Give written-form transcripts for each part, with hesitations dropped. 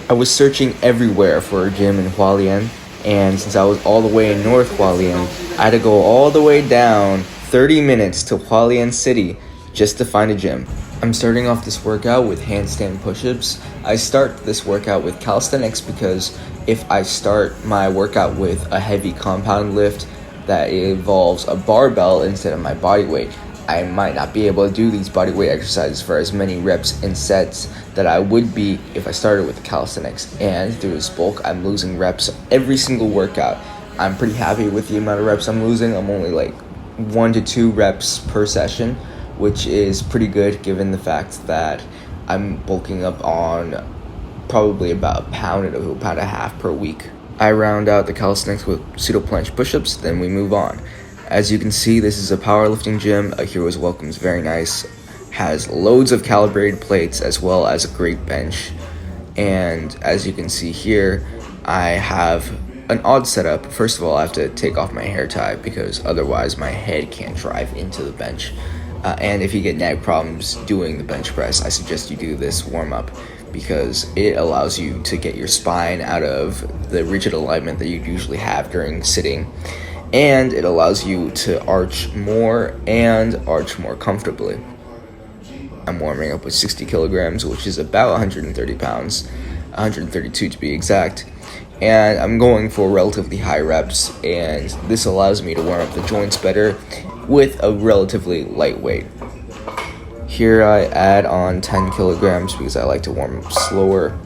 I was searching everywhere for a gym in Hualien, and since I was all the way in North Hualien, I had to go all the way down 30 minutes to Hualien City just to find a gym. I'm starting off this workout with handstand push-ups. I start this workout with calisthenics because if I start my workout with a heavy compound lift that involves a barbell instead of my body weight, I might not be able to do these bodyweight exercises for as many reps and sets that I would be if I started with calisthenics. And through this bulk, I'm losing reps every single workout. I'm pretty happy with the amount of reps I'm losing. I'm only like 1 to 2 reps per session, which is pretty good given the fact that I'm bulking up on probably about a pound to a pound and a half per week. I round out the calisthenics with pseudo planche push-ups, then we move on. As you can see, this is a powerlifting gym. A hero's welcome is very nice. Has loads of calibrated plates as well as a great bench. And as you can see here, I have an odd setup. First of all, I have to take off my hair tie because otherwise my head can't drive into the bench. And if you get neck problems doing the bench press, I suggest you do this warm-up because it allows you to get your spine out of the rigid alignment that you usually have during sitting. And it allows you to arch more and arch more comfortably. I'm warming up with 60 kilograms, which is about 130 pounds, 132 to be exact. And I'm going for relatively high reps, and this allows me to warm up the joints better with a relatively light weight. Here I add on 10 kilograms because I like to warm up slower.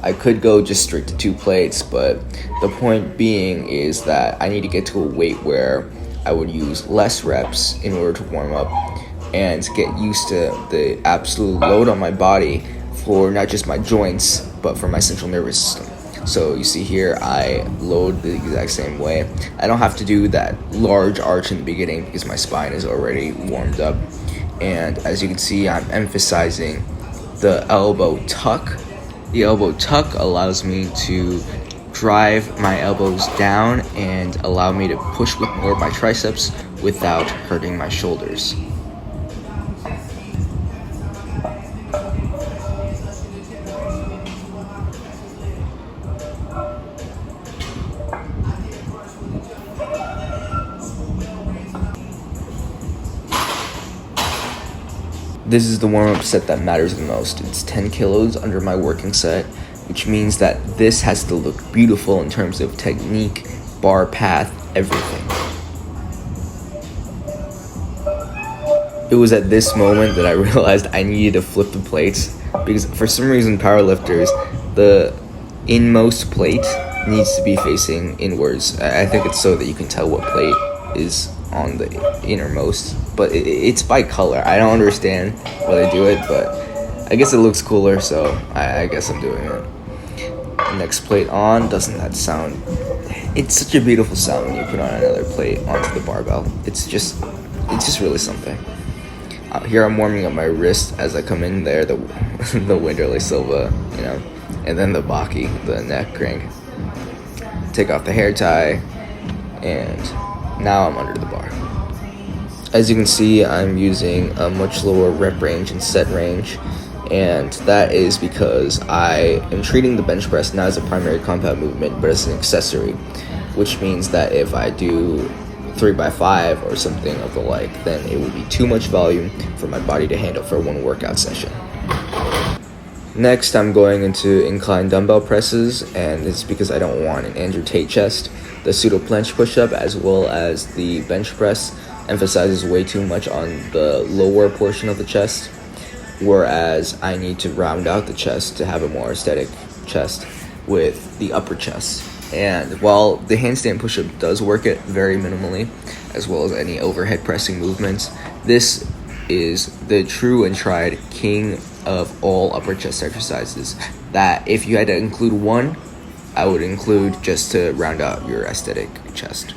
I could go just straight to 2 plates, but the point being is that I need to get to a weight where I would use less reps in order to warm up and get used to the absolute load on my body for not just my joints, but for my central nervous system. So you see here, I load the exact same way. I don't have to do that large arch in the beginning because my spine is already warmed up. And as you can see, I'm emphasizing the elbow tuck. The elbow tuck allows me to drive my elbows down and allow me to push with more of my triceps without hurting my shoulders. This is the warm-up set that matters the most. It's 10 kilos under my working set, which means that this has to look beautiful in terms of technique, bar path, everything. It was at this moment that I realized I needed to flip the plates because for some reason powerlifters, the inmost plate needs to be facing inwards. I think it's so that you can tell what plate is on the innermost, but it's by color. I don't understand why they do it, but I guess it looks cooler, so I guess I'm doing it. Next plate on. Doesn't that sound, it's such a beautiful sound when you put on another plate onto the barbell. It's just really something. Here I'm warming up my wrist as I come in there, the Winderley Silva, and then the Baki, the neck crank. Take off the hair tie, and now I'm under the bar. As you can see, I'm using a much lower rep range and set range, and that is because I am treating the bench press not as a primary compound movement, but as an accessory, which means that if I do 3x5 or something of the like, then it would be too much volume for my body to handle for one workout session. Next, I'm going into incline dumbbell presses, and it's because I don't want an Andrew Tate chest. The pseudo planche push-up as well as the bench press emphasizes way too much on the lower portion of the chest, whereas I need to round out the chest to have a more aesthetic chest with the upper chest. And while the handstand push-up does work it very minimally, as well as any overhead pressing movements, this is the true and tried king of all upper chest exercises, that if you had to include one, I would include just to round out your aesthetic chest.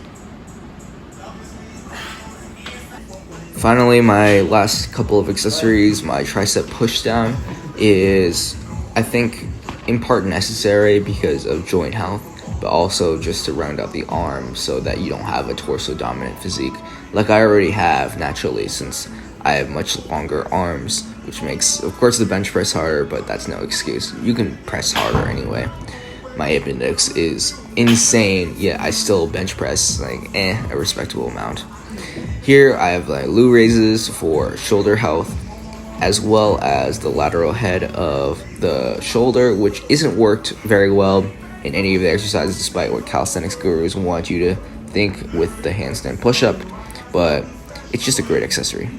Finally, my last couple of accessories, my tricep pushdown is, I think, in part necessary because of joint health, but also just to round out the arm so that you don't have a torso dominant physique like I already have naturally, since I have much longer arms which makes, of course, the bench press harder, but that's no excuse. You can press harder anyway. My hip index is insane, yet I still bench press like a respectable amount. Here I have like Lou raises for shoulder health, as well as the lateral head of the shoulder, which isn't worked very well in any of the exercises, despite what calisthenics gurus want you to think with the handstand push-up, but it's just a great accessory.